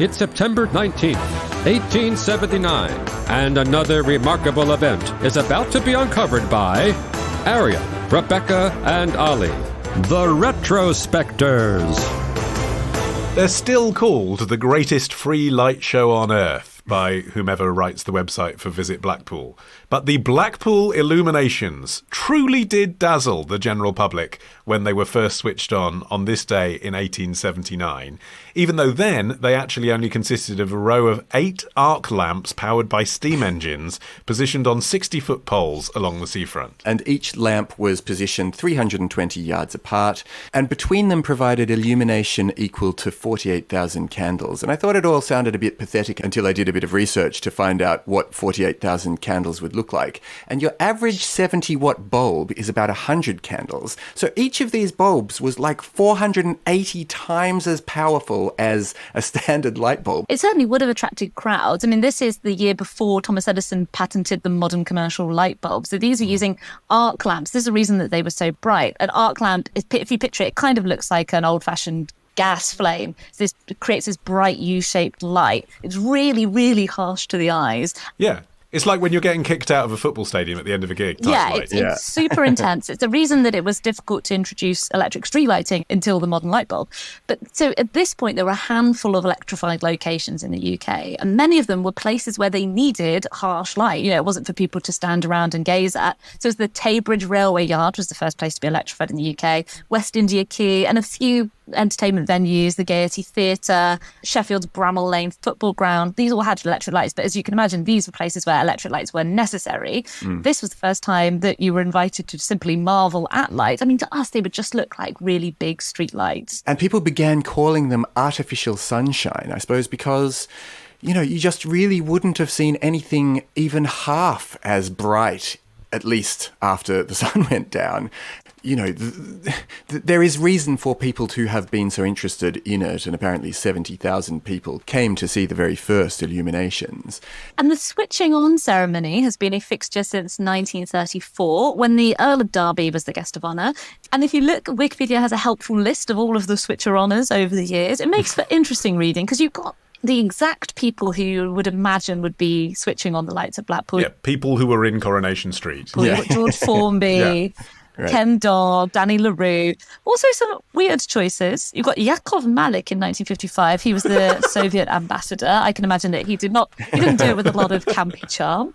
It's September 19th, 1879, and another remarkable event is about to be uncovered by Arion, Rebecca, and Olly, the Retrospectors. They're still called the greatest free light show on earth by whomever writes the website for Visit Blackpool. But the Blackpool Illuminations truly did dazzle the general public when they were first switched on this day in 1879, even though then they actually only consisted of a row of 8 arc lamps powered by steam engines positioned on 60-foot poles along the seafront. And each lamp was positioned 320 yards apart, and between them provided illumination equal to 48,000 candles. And I thought it all sounded a bit pathetic until I did a bit of research to find out what 48,000 candles would look like. And your average 70-watt bulb is about 100 candles. So each of these bulbs was like 480 times as powerful as a standard light bulb. It certainly would have attracted crowds. I mean, this is the year before Thomas Edison patented the modern commercial light bulb. So these were using arc lamps. There's a reason that they were so bright. An arc lamp, if you picture it, it kind of looks like an old-fashioned gas flame. This creates this bright U-shaped light. It's really, really harsh to the eyes. Yeah. It's like when you're getting kicked out of a football stadium at the end of a gig. It's super intense. It's the reason that it was difficult to introduce electric street lighting until the modern light bulb. But so at this point, there were a handful of electrified locations in the UK, and many of them were places where they needed harsh light. You know, it wasn't for people to stand around and gaze at. So it was the Taybridge Railway Yard was the first place to be electrified in the UK, West India Quay, and a few entertainment venues, the Gaiety Theatre, Sheffield's Bramall Lane football ground. These all had electric lights, but as you can imagine, these were places where electric lights were necessary. This was the first time that you were invited to simply marvel at lights. I mean, to us, they would just look like really big street lights. And people began calling them artificial sunshine, I suppose, because, you know, you just really wouldn't have seen anything even half as bright, at least after the sun went down. You know, there is reason for people to have been so interested in it, and apparently 70,000 people came to see the very first illuminations. And the switching on ceremony has been a fixture since 1934, when the Earl of Derby was the guest of honour. And if you look, Wikipedia has a helpful list of all of the switcher honours over the years. It makes for interesting reading, because you've got the exact people who you would imagine would be switching on the lights at Blackpool. Yeah, people who were in Coronation Street. You've got George Formby, Right. Ken Dodd, Danny LaRue. Also some weird choices. You've got Yakov Malik in 1955. He was the Soviet ambassador. I can imagine that he didn't do it with a lot of campy charm.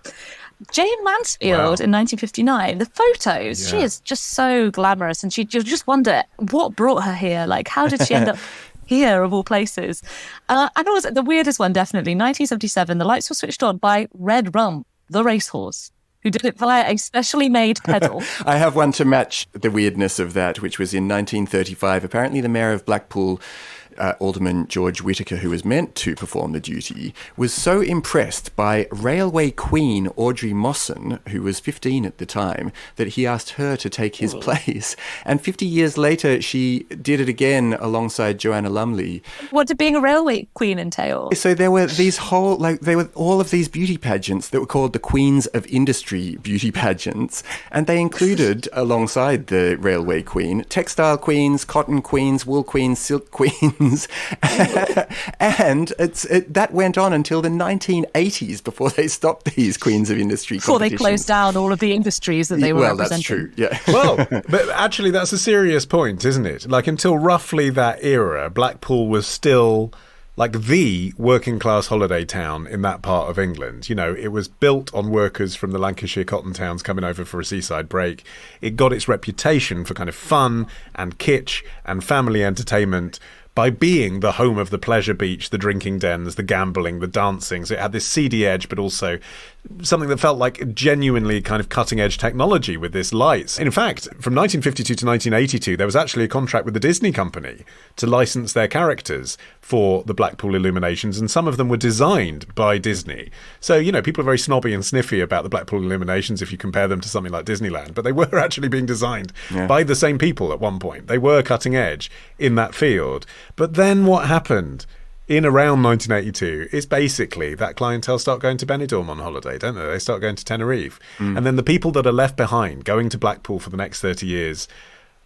Jane Mansfield in 1959. The photos, she is just so glamorous, and you just wonder what brought her here. Like, how did she end up here, of all places? And also the weirdest one, definitely, 1977, the lights were switched on by Red Rum, the racehorse, who did it via a specially made pedal. I have one to match the weirdness of that, which was in 1935. Apparently the mayor of Blackpool, Alderman George Whittaker, who was meant to perform the duty, was so impressed by railway queen Audrey Mawson, who was 15 at the time, that he asked her to take his place. And 50 years later, she did it again alongside Joanna Lumley. What did being a railway queen entail? So there were all of these beauty pageants that were called the Queens of Industry beauty pageants, and they included, alongside the railway queen, textile queens, cotton queens, wool queens, silk queens, and that went on until the 1980s before they stopped these Queens of Industry before competitions. They closed down all of the industries that they were representing. Well, that's true, yeah. Well, but actually that's a serious point, isn't it? Like, until roughly that era, Blackpool was still like the working class holiday town in that part of England. You know, it was built on workers from the Lancashire cotton towns coming over for a seaside break. It got its reputation for kind of fun and kitsch and family entertainment by being the home of the pleasure beach, the drinking dens, the gambling, the dancing. So it had this seedy edge, but also something that felt like genuinely kind of cutting-edge technology with this lights. In fact, from 1952 to 1982, there was actually a contract with the Disney Company to license their characters for the Blackpool Illuminations, and some of them were designed by Disney. So, you know, people are very snobby and sniffy about the Blackpool Illuminations if you compare them to something like Disneyland, but they were actually being designed by the same people at one point. They were cutting edge in that field. But then what happened in around 1982 is basically that clientele start going to Benidorm on holiday, don't they? They start going to Tenerife. And then the people that are left behind going to Blackpool for the next 30 years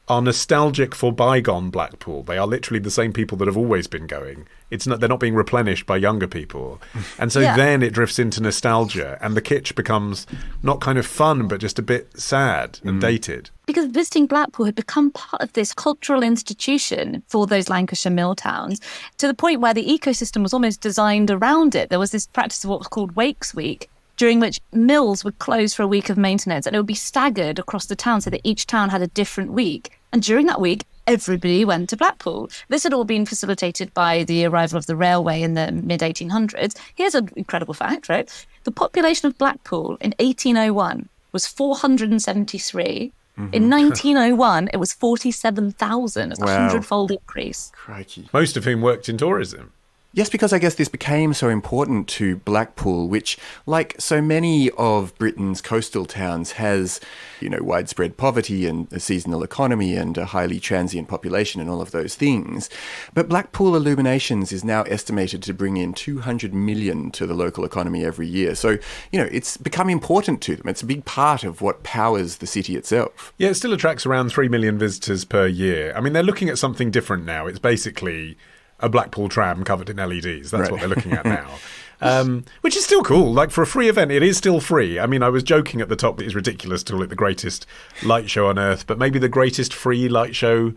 are nostalgic for bygone Blackpool. They are literally the same people that have always been going. They're not being replenished by younger people. And so then it drifts into nostalgia, and the kitsch becomes not kind of fun, but just a bit sad and dated. Because visiting Blackpool had become part of this cultural institution for those Lancashire mill towns, to the point where the ecosystem was almost designed around it. There was this practice of what was called Wakes Week, during which mills would close for a week of maintenance, and it would be staggered across the town so that each town had a different week. And during that week, everybody went to Blackpool. This had all been facilitated by the arrival of the railway in the mid-1800s. Here's an incredible fact, right? The population of Blackpool in 1801 was 473. In 1901, it was 47,000. It's a 100-fold increase. Crikey. Most of whom worked in tourism. Yes, because I guess this became so important to Blackpool, which, like so many of Britain's coastal towns, has, widespread poverty and a seasonal economy and a highly transient population and all of those things. But Blackpool Illuminations is now estimated to bring in 200 million to the local economy every year. So, it's become important to them. It's a big part of what powers the city itself. Yeah, it still attracts around 3 million visitors per year. I mean, they're looking at something different now. It's basically a Blackpool tram covered in LEDs. That's what they're looking at now. Which is still cool. Like, for a free event, it is still free. I mean, I was joking at the top that it's ridiculous to call it the greatest light show on earth, but maybe the greatest free light show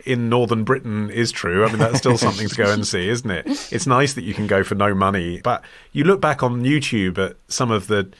in northern Britain is true. I mean, that's still something to go and see, isn't it? It's nice that you can go for no money. But you look back on YouTube at some of the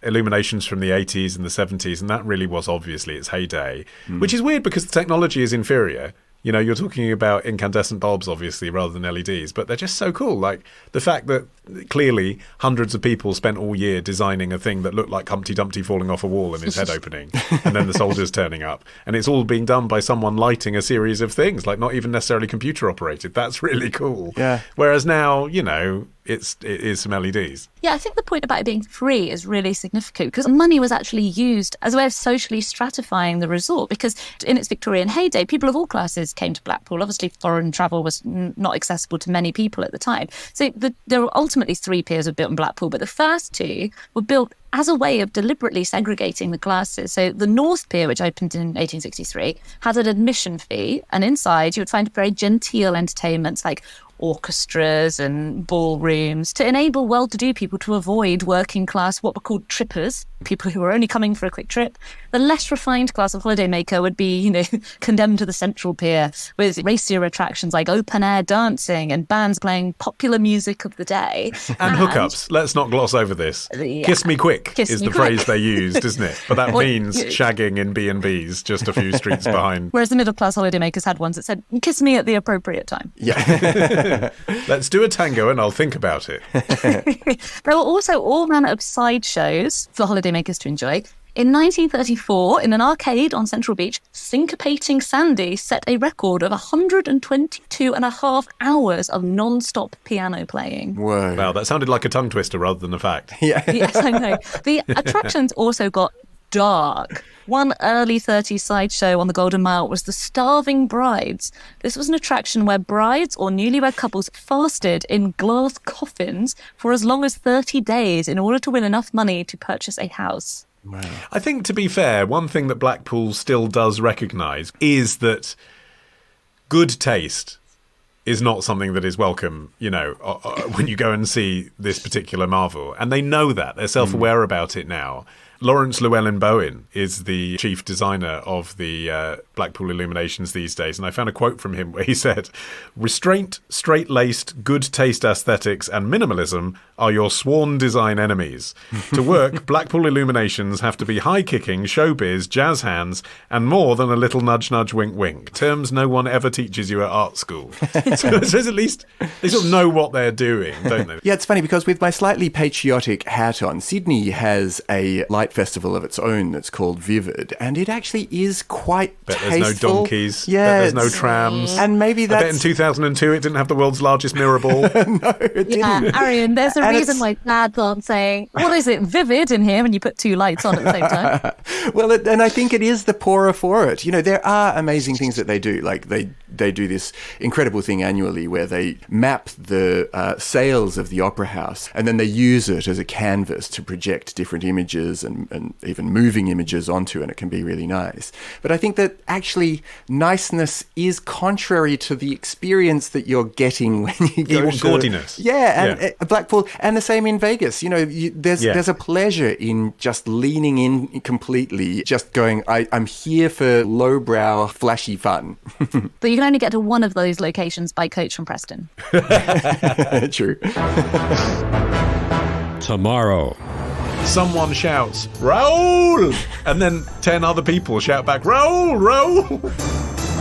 illuminations from the 80s and the 70s, and that really was obviously its heyday, which is weird because the technology is inferior. You're talking about incandescent bulbs, obviously, rather than LEDs, but they're just so cool. Like, the fact that clearly hundreds of people spent all year designing a thing that looked like Humpty Dumpty falling off a wall and his head opening, and then the soldiers turning up. And it's all being done by someone lighting a series of things, like not even necessarily computer operated. That's really cool. Yeah. Whereas now, it is some LEDs. Yeah, I think the point about it being free is really significant because money was actually used as a way of socially stratifying the resort, because in its Victorian heyday, people of all classes came to Blackpool. Obviously, foreign travel was not accessible to many people at the time. So there were ultimately 3 piers were built in Blackpool, but the first 2 were built as a way of deliberately segregating the classes. So the North Pier, which opened in 1863, had an admission fee, and inside you would find very genteel entertainments like orchestras and ballrooms to enable well-to-do people to avoid working class, what were called trippers, people who were only coming for a quick trip. The less refined class of holidaymaker would be, condemned to the Central Pier with racier attractions like open-air dancing and bands playing popular music of the day. And hookups. Let's not gloss over this. Yeah. Kiss me quick is the phrase they used, isn't it? But that Well, means shagging in B&Bs just a few streets behind. Whereas the middle-class holidaymakers had ones that said, kiss me at the appropriate time. Yeah. Let's do a tango and I'll think about it. There were also all manner of sideshows for holidaymakers to enjoy. In 1934, in an arcade on Central Beach, Syncopating Sandy set a record of 122 and a half hours of non-stop piano playing. Whoa. Wow, that sounded like a tongue twister rather than a fact. Yeah. Yes, I know. The attractions also got dark. One early 30s sideshow on the Golden Mile was the Starving Brides. This was an attraction where brides or newlywed couples fasted in glass coffins for as long as 30 days in order to win enough money to purchase a house. Wow. I think, to be fair, one thing that Blackpool still does recognise is that good taste is not something that is welcome, when you go and see this particular marvel. And they know that. They're self-aware about it now. Lawrence Llewellyn-Bowen is the chief designer of the Blackpool Illuminations these days, and I found a quote from him where he said, "Restraint, straight-laced, good taste aesthetics and minimalism are your sworn design enemies. To work, Blackpool Illuminations have to be high-kicking, showbiz, jazz hands, and more than a little nudge-nudge, wink-wink. Terms no one ever teaches you at art school." So at least they sort of know what they're doing, don't they? Yeah, it's funny because with my slightly patriotic hat on, Sydney has a light festival of its own that's called Vivid, and it actually is quite Bet tasteful. there's no donkeys. Yeah, Bet there's no trams. And maybe I bet in that's... 2002 it didn't have the world's largest mirror ball. No, it Yeah, didn't. Arion, there's a And reason it's- why dads aren't saying, what is it, Vivid in here, when you put 2 lights on at the same time. Well, and I think it is the poorer for it. There are amazing things that they do. Like they they do this incredible thing annually where they map the sails of the opera house, and then they use it as a canvas to project different images and even moving images onto, and it can be really nice. But I think that actually niceness is contrary to the experience that you're getting when you go to gaudiness. Blackpool, and the same in Vegas. There's a pleasure in just leaning in completely, just going, I'm here for lowbrow, flashy fun. But you can only get to one of those locations by coach from Preston. True. Tomorrow. Someone shouts, "Raoul!" And then 10 other people shout back, "Raoul, Raoul!"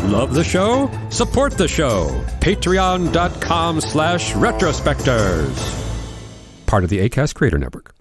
Love the show? Support the show. Patreon.com/retrospectors. Part of the Acast Creator Network.